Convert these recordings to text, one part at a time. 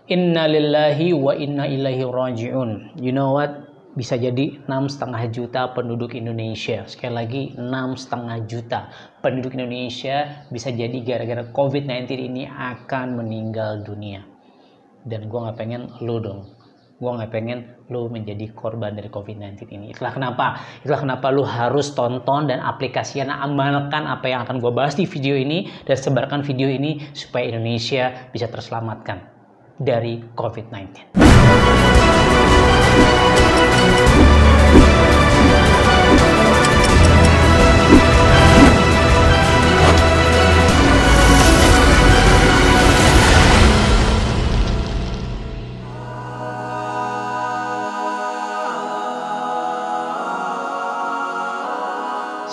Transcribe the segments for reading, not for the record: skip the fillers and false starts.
Inna lillahi wa inna ilaihi raji'un. You know what? Bisa jadi 6,5 juta penduduk Indonesia. Sekali lagi 6,5 juta penduduk Indonesia bisa jadi gara-gara COVID-19 ini akan meninggal dunia. Dan gue gak pengen lu dong. Gue gak pengen lu menjadi korban dari COVID-19 ini. Itulah kenapa lu harus tonton dan aplikasikan, amalkan apa yang akan gue bahas di video ini dan sebarkan video ini supaya Indonesia bisa terselamatkan dari COVID-19.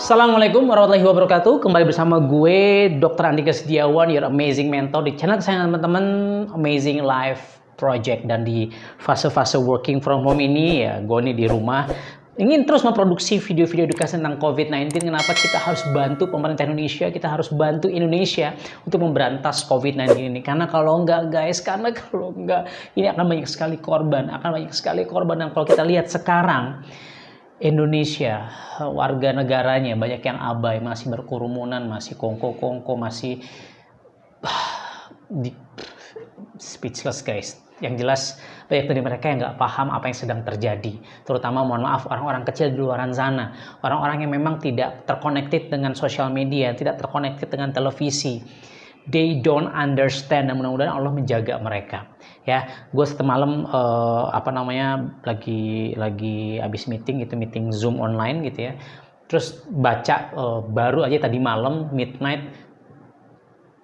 Assalamualaikum warahmatullahi wabarakatuh. Kembali bersama gue Dr. Andika Setiawan, your amazing mentor di channel kesayangan teman-teman, Amazing Life Project. Dan di fase-fase working from home ini ya, gue nih di rumah ingin terus memproduksi video-video edukasi tentang COVID-19. Kenapa kita harus bantu pemerintah Indonesia, kita harus bantu Indonesia untuk memberantas COVID-19 ini. Karena kalau enggak guys, ini akan banyak sekali korban, Dan kalau kita lihat sekarang Indonesia, warga negaranya banyak yang abai, masih berkerumunan, masih kongko-kongko, masih speechless guys. Yang jelas banyak dari mereka yang nggak paham apa yang sedang terjadi. Terutama mohon maaf orang-orang kecil di luar sana, orang-orang yang memang tidak terconnected dengan sosial media, tidak terconnected dengan televisi. They don't understand, dan mudah-mudahan Allah menjaga mereka. Ya, gue semalam lagi habis meeting Zoom online gitu ya. Terus baca baru aja tadi malam midnight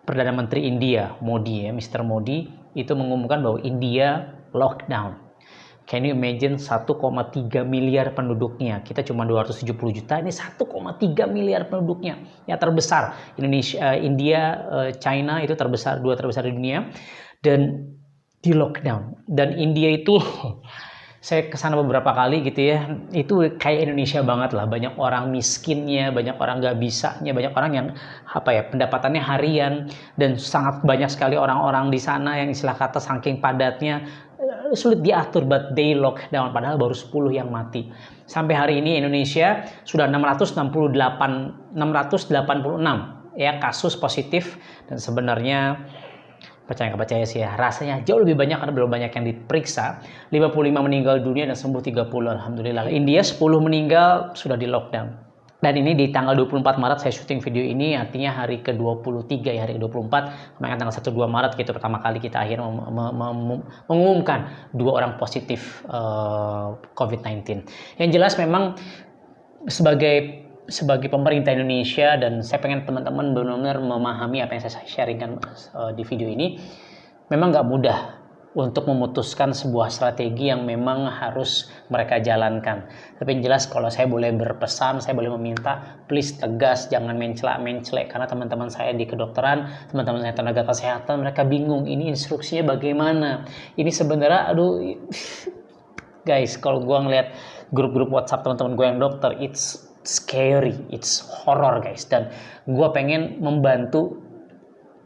Perdana Menteri India Modi ya, Mr. Modi itu mengumumkan bahwa India lockdown. Can you imagine 1,3 miliar penduduknya? Kita cuma 270 juta, ini 1,3 miliar penduduknya. Ya terbesar. India, China itu terbesar, dua terbesar di dunia. Dan di lockdown. Dan India itu, saya kesana beberapa kali gitu ya, itu kayak Indonesia banget lah. Banyak orang miskinnya, banyak orang nggak bisanya, banyak orang yang pendapatannya harian. Dan sangat banyak sekali orang-orang di sana yang istilah kata saking padatnya, sulit diatur, but they lockdown, padahal baru 10 yang mati. Sampai hari ini Indonesia sudah 686 ya kasus positif, dan sebenarnya percaya nggak percaya sih ya, rasanya jauh lebih banyak karena belum banyak yang diperiksa. 55 meninggal dunia dan sembuh 30, alhamdulillah. India 10 meninggal, sudah di lockdown. Dan ini di tanggal 24 Maret saya syuting video ini, artinya hari ke-23 ya, hari ke-24. Kemarin tanggal 1-2 Maret gitu pertama kali kita akhirnya mengumumkan 2 orang positif COVID-19. Yang jelas memang sebagai pemerintah Indonesia, dan saya pengen teman-teman benar-benar memahami apa yang saya sharingkan di video ini, memang nggak mudah untuk memutuskan sebuah strategi yang memang harus mereka jalankan. Tapi yang jelas kalau saya boleh berpesan, saya boleh meminta, please tegas, jangan mencelak, karena teman-teman saya di kedokteran, teman-teman saya tenaga kesehatan, mereka bingung ini instruksinya bagaimana. Ini sebenarnya guys, kalau gue ngeliat grup-grup WhatsApp teman-teman gue yang dokter, it's scary, it's horror guys. Dan gue pengen membantu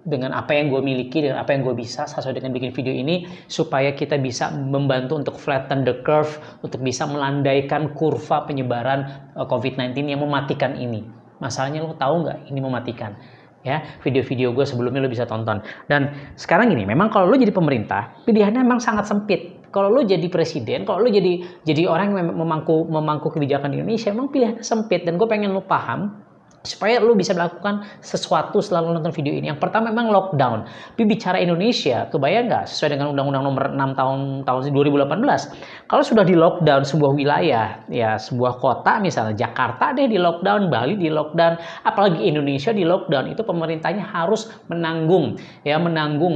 dengan apa yang gue miliki, dengan apa yang gue bisa sesuai dengan bikin video ini, supaya kita bisa membantu untuk flatten the curve, untuk bisa melandaikan kurva penyebaran COVID-19 yang mematikan ini. Masalahnya lo tahu nggak ini mematikan? Ya, video-video gue sebelumnya lo bisa tonton. Dan sekarang gini, memang kalau lo jadi pemerintah, pilihannya memang sangat sempit. Kalau lo jadi presiden, kalau lo jadi orang yang memangku kebijakan di Indonesia, memang pilihannya sempit. Dan gue pengen lo paham supaya lu bisa melakukan sesuatu setelah lu nonton video ini. Yang pertama memang lockdown. Tapi bicara Indonesia, kebayang nggak sesuai dengan Undang-Undang Nomor 6 tahun 2018, kalau sudah di lockdown sebuah wilayah, ya sebuah kota misalnya Jakarta deh di lockdown, Bali di lockdown, apalagi Indonesia di lockdown, itu pemerintahnya harus menanggung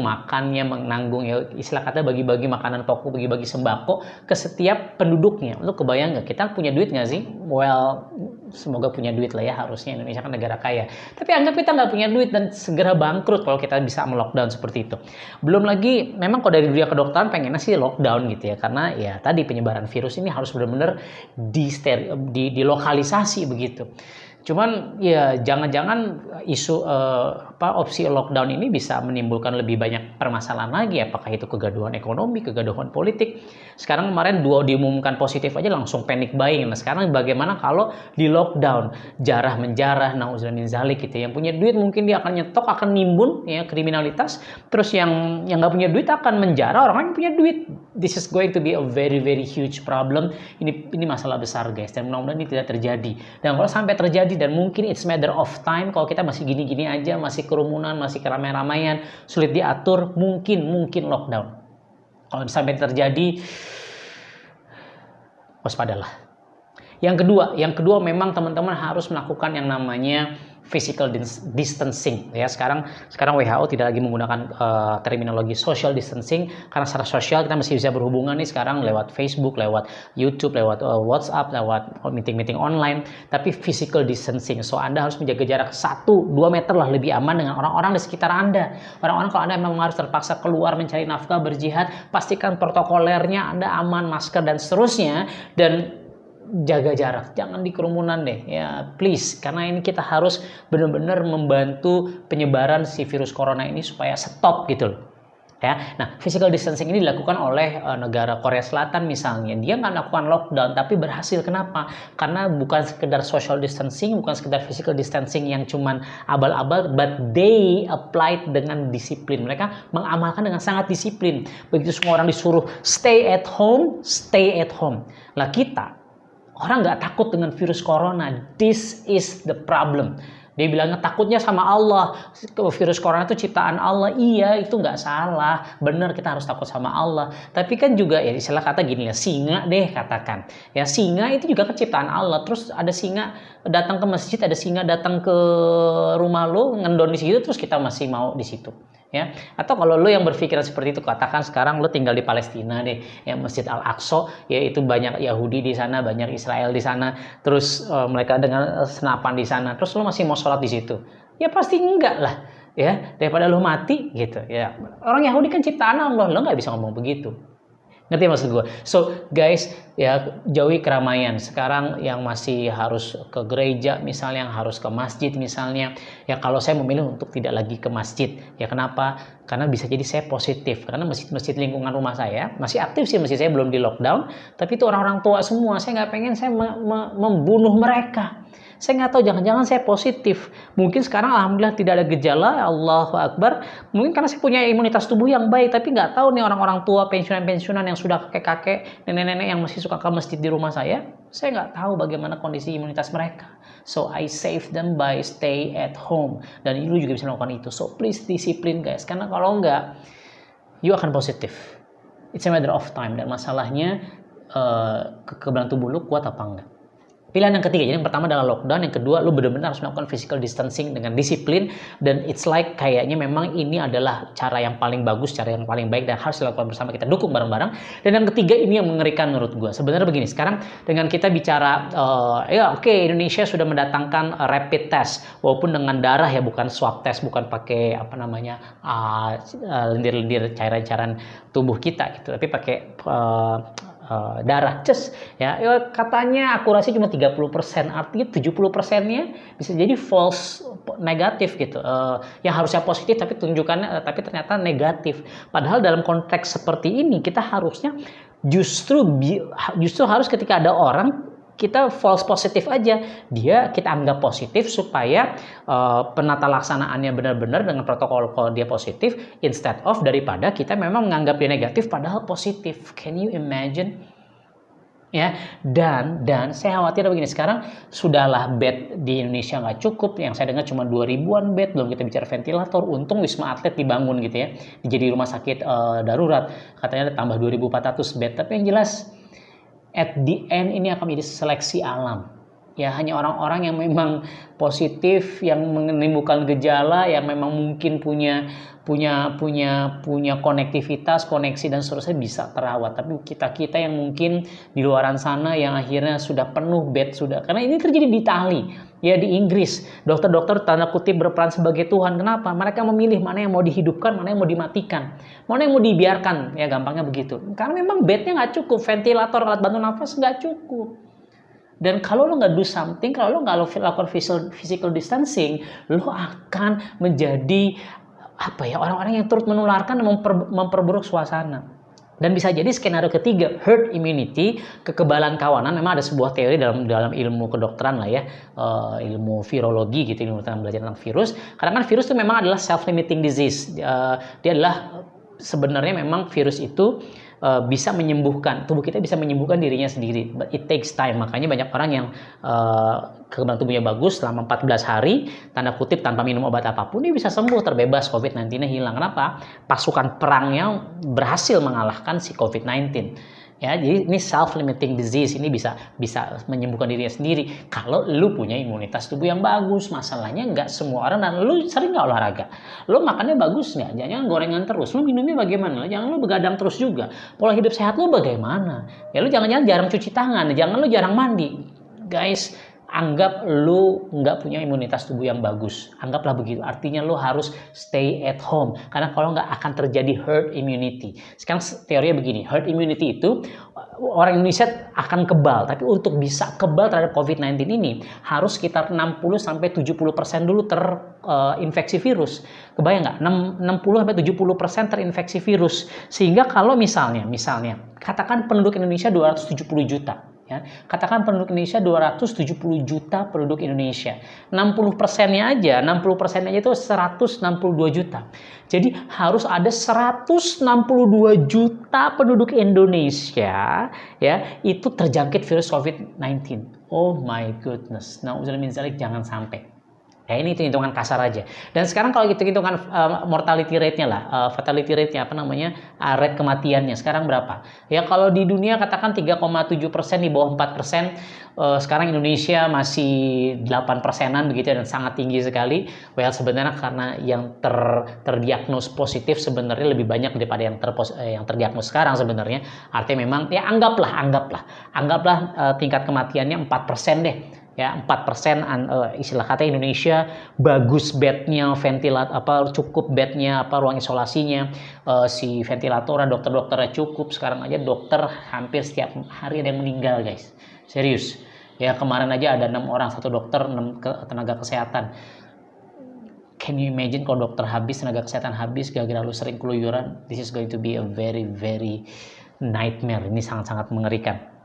makannya, menanggung ya istilah kata bagi-bagi makanan pokok, bagi-bagi sembako ke setiap penduduknya. Lu kebayang nggak? Kita punya duit nggak sih? Well, semoga punya duit lah ya, harusnya Indonesia kan negara kaya. Tapi anggap kita nggak punya duit dan segera bangkrut kalau kita bisa melockdown seperti itu. Belum lagi, memang kalau dari dunia kedokteran pengennya sih lockdown gitu ya, karena ya tadi penyebaran virus ini harus benar-benar dilokalisasi begitu. Cuman ya jangan-jangan isu opsi lockdown ini bisa menimbulkan lebih banyak permasalahan lagi. Apakah itu kegaduhan ekonomi, kegaduhan politik. Sekarang kemarin dua diumumkan positif aja langsung panic buying. Nah sekarang bagaimana kalau di lockdown, jarah menjarah, nauzubillah min zalik gitu. Yang punya duit mungkin dia akan nyetok, akan nimbun ya kriminalitas. Terus yang nggak punya duit akan menjarah orang lain yang punya duit. This is going to be a very very huge problem. Ini masalah besar guys, dan mudah-mudahan ini tidak terjadi. Dan kalau sampai terjadi, dan mungkin it's matter of time, kalau kita masih gini-gini aja, masih kerumunan, masih keramai-ramaian, sulit diatur, mungkin lockdown. Kalau sampai terjadi, waspadalah. Yang kedua memang teman-teman harus melakukan yang namanya physical distancing ya. Sekarang WHO tidak lagi menggunakan terminologi social distancing, karena secara sosial kita masih bisa berhubungan nih sekarang lewat Facebook, lewat YouTube, lewat WhatsApp, lewat meeting online, tapi physical distancing. So Anda harus menjaga jarak 1-2 meter lah, lebih aman dengan orang-orang di sekitar Anda. Orang-orang kalau Anda memang harus terpaksa keluar mencari nafkah, berjihad, pastikan protokolernya Anda aman, masker dan seterusnya, dan jaga jarak, jangan di kerumunan deh ya please, karena ini kita harus benar-benar membantu penyebaran si virus corona ini supaya stop gitu loh ya. Nah physical distancing ini dilakukan oleh negara Korea Selatan misalnya, dia nggak melakukan lockdown tapi berhasil. Kenapa? Karena bukan sekedar social distancing, bukan sekedar physical distancing yang cuman abal-abal, but they applied dengan disiplin. Mereka mengamalkan dengan sangat disiplin. Begitu semua orang disuruh stay at home. Lah kita orang nggak takut dengan virus corona. This is the problem. Dia bilangnya takutnya sama Allah. Virus corona itu ciptaan Allah. Iya, itu nggak salah. Benar, kita harus takut sama Allah. Tapi kan juga ya istilah kata gini ya, singa deh katakan. Ya singa itu juga ciptaan Allah. Terus ada singa datang ke masjid, ada singa datang ke rumah lo, ngendon di situ, terus kita masih mau di situ. Ya, atau kalau lo yang berpikiran seperti itu, katakan sekarang lo tinggal di Palestina deh, ya Masjid Al-Aqsa, yaitu banyak Yahudi di sana, banyak Israel di sana, terus mereka dengan senapan di sana, terus lo masih mau sholat di situ, ya pasti enggak lah, ya daripada lo mati gitu, ya orang Yahudi kan ciptaan Allah, lo nggak bisa ngomong begitu. Ngerti maksud gue? So guys, ya jauhi keramaian. Sekarang yang masih harus ke gereja misalnya, yang harus ke masjid misalnya, ya kalau saya memilih untuk tidak lagi ke masjid. Ya kenapa? Karena bisa jadi saya positif. Karena masjid-masjid lingkungan rumah saya masih aktif sih, masjid saya belum di lockdown, tapi itu orang-orang tua semua. Saya nggak pengen saya membunuh mereka. Saya nggak tahu, jangan-jangan saya positif. Mungkin sekarang alhamdulillah tidak ada gejala, Allahu Akbar. Mungkin karena saya punya imunitas tubuh yang baik, tapi nggak tahu nih orang-orang tua, pensiunan-pensiunan yang sudah kakek-kakek, nenek-nenek yang masih suka ke masjid di rumah saya nggak tahu bagaimana kondisi imunitas mereka. So I save them by stay at home. Dan lu juga bisa melakukan itu. So please disiplin guys, karena kalau nggak, you akan positif. It's a matter of time. Dan masalahnya kekebalan tubuh lu kuat apa enggak. Pilihan yang ketiga, jadi yang pertama adalah lockdown, yang kedua lu benar-benar harus melakukan physical distancing dengan disiplin, dan it's like kayaknya memang ini adalah cara yang paling bagus, cara yang paling baik, dan harus dilakukan bersama, kita dukung bareng-bareng. Dan yang ketiga ini yang mengerikan menurut gue. Sebenarnya begini, sekarang dengan kita bicara Indonesia sudah mendatangkan rapid test, walaupun dengan darah ya, bukan swab test, bukan pakai lendir-lendir cairan-cairan tubuh kita gitu, tapi pakai darah ya katanya akurasi cuma 30%, artinya 70%-nya bisa jadi false negatif gitu, yang harusnya positif tapi tapi ternyata negatif. Padahal dalam konteks seperti ini kita harusnya justru harus ketika ada orang kita false positif aja, kita anggap positif supaya penata laksanaannya benar-benar dengan protokol kalau dia positif, instead of daripada kita memang menganggap dia negatif padahal positif. Can you imagine? Ya, dan saya khawatir begini, sekarang sudahlah bed di Indonesia nggak cukup, yang saya dengar cuma 2000-an bed, belum kita bicara ventilator. Untung Wisma Atlet dibangun gitu ya, jadi rumah sakit darurat, katanya ada tambah 2400 bed. Tapi yang jelas at the end ini akan menjadi seleksi alam. Ya hanya orang-orang yang memang positif, yang menimbulkan gejala, yang memang mungkin punya konektivitas, koneksi dan seterusnya bisa terawat. Tapi kita yang mungkin di luaran sana yang akhirnya sudah penuh bed sudah. Karena ini terjadi di Itali, ya di Inggris. Dokter-dokter tanda kutip berperan sebagai Tuhan. Kenapa? Mereka memilih mana yang mau dihidupkan, mana yang mau dimatikan, mana yang mau dibiarkan. Ya gampangnya begitu. Karena memang bednya nggak cukup, ventilator, alat bantu nafas nggak cukup. Dan kalau lo nggak do something, kalau lo nggak lakukan physical distancing, lo akan menjadi orang-orang yang turut menularkan dan memperburuk suasana. Dan bisa jadi skenario ketiga, herd immunity, kekebalan kawanan. Memang ada sebuah teori dalam ilmu kedokteran lah ya, ilmu virologi gitu, ilmu tentang belajar tentang virus. Karena kan virus itu memang adalah self-limiting disease. Dia adalah sebenarnya memang virus itu bisa menyembuhkan, tubuh kita bisa menyembuhkan dirinya sendiri, but it takes time. Makanya banyak orang yang kekebalan tubuhnya bagus selama 14 hari, tanda kutip tanpa minum obat apapun, dia bisa sembuh, terbebas, COVID-19-nya hilang. Kenapa? Pasukan perangnya berhasil mengalahkan si COVID-19. Ya, jadi ini self-limiting disease, ini bisa menyembuhkan dirinya sendiri kalau lu punya imunitas tubuh yang bagus. Masalahnya nggak semua orang, dan lu sering nggak olahraga, lu makannya bagus nggak, jangan gorengan terus, lu minumnya bagaimana, jangan lu begadang terus juga, pola hidup sehat lu bagaimana, ya lu jangan jarang cuci tangan, jangan lu jarang mandi, guys. Anggap lu nggak punya imunitas tubuh yang bagus, anggaplah begitu. Artinya lu harus stay at home, karena kalau nggak akan terjadi herd immunity. Sekarang teorinya begini, herd immunity itu orang Indonesia akan kebal, tapi untuk bisa kebal terhadap COVID-19 ini harus sekitar 60-70% dulu terinfeksi virus. Kebayang nggak? 60-70% terinfeksi virus. Sehingga kalau misalnya katakan penduduk Indonesia 270 juta. Ya, katakan penduduk Indonesia 270 juta penduduk Indonesia. 60%-nya aja itu 162 juta. Jadi harus ada 162 juta penduduk Indonesia ya itu terjangkit virus COVID-19. Oh my goodness. Nah, jangan sampai. Ya, ini hitungan kasar aja. Dan sekarang kalau kita hitungan mortality rate-nya lah, fatality rate-nya rate kematiannya sekarang berapa? Ya kalau di dunia katakan 3,7%, di bawah 4%. Sekarang Indonesia masih 8%-an begitu dan sangat tinggi sekali. Well, sebenarnya karena yang terdiagnos positif sebenarnya lebih banyak daripada yang terdiagnos sekarang sebenarnya. Artinya memang ya anggaplah tingkat kematiannya 4% deh. Ya, 4% istilah kata Indonesia bagus bednya, cukup bednya, ruang isolasinya, si ventilator, dokter-dokternya cukup. Sekarang aja dokter hampir setiap hari ada yang meninggal, guys. Serius. Ya, kemarin aja ada 6 orang, 1 dokter, 6 tenaga kesehatan. Can you imagine kalau dokter habis, tenaga kesehatan habis gara-gara lu sering keluyuran? This is going to be a very very nightmare. Ini sangat-sangat mengerikan.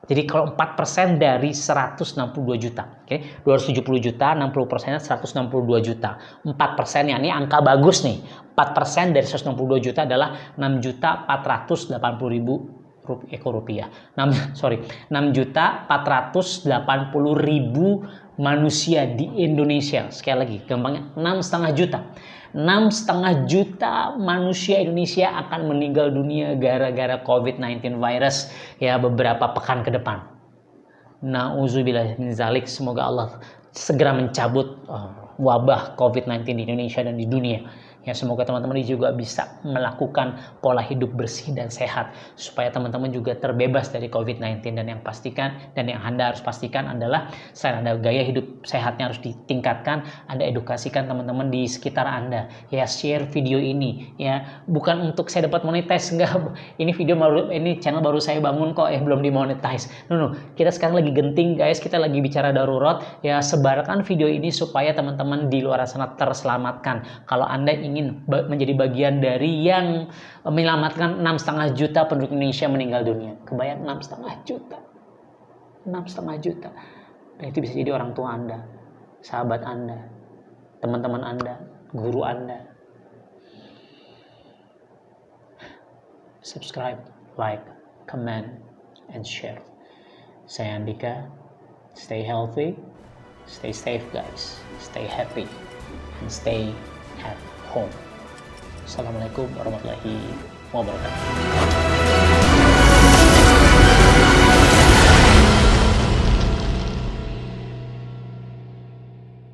Jadi kalau 4% dari 162 juta, oke, 270 juta, 60%-nya 162 juta. 4%-nya ini angka bagus nih. 4% dari 162 juta adalah 6.480.000 rupiah. 6.480.000 manusia di Indonesia. Sekali lagi, gampangnya 6,5 juta. 6,5 juta manusia Indonesia akan meninggal dunia gara-gara COVID-19 virus ya beberapa pekan ke depan. Nauzubillah min zalik, semoga Allah segera mencabut wabah COVID-19 di Indonesia dan di dunia. Ya, semoga teman-teman juga bisa melakukan pola hidup bersih dan sehat supaya teman-teman juga terbebas dari COVID-19. Dan yang Anda harus pastikan adalah selain Anda gaya hidup sehatnya harus ditingkatkan, Anda edukasikan teman-teman di sekitar Anda. Ya, share video ini ya, bukan untuk saya dapat monetize, enggak. Ini channel baru saya bangun kok, belum dimonetize. No, kita sekarang lagi genting, guys. Kita lagi bicara darurat. Ya, sebarkan video ini supaya teman-teman di luar sana terselamatkan. Kalau Anda ingin menjadi bagian dari yang menyelamatkan 6,5 juta penduduk Indonesia meninggal dunia. Kebayang 6,5 juta. 6,5 juta. Dan itu bisa jadi orang tua Anda, sahabat Anda, teman-teman Anda, guru Anda. Subscribe, like, comment, and share. Saya Andika. Stay healthy, stay safe, guys. Stay happy, and stay at home. Assalamualaikum warahmatullahi wabarakatuh.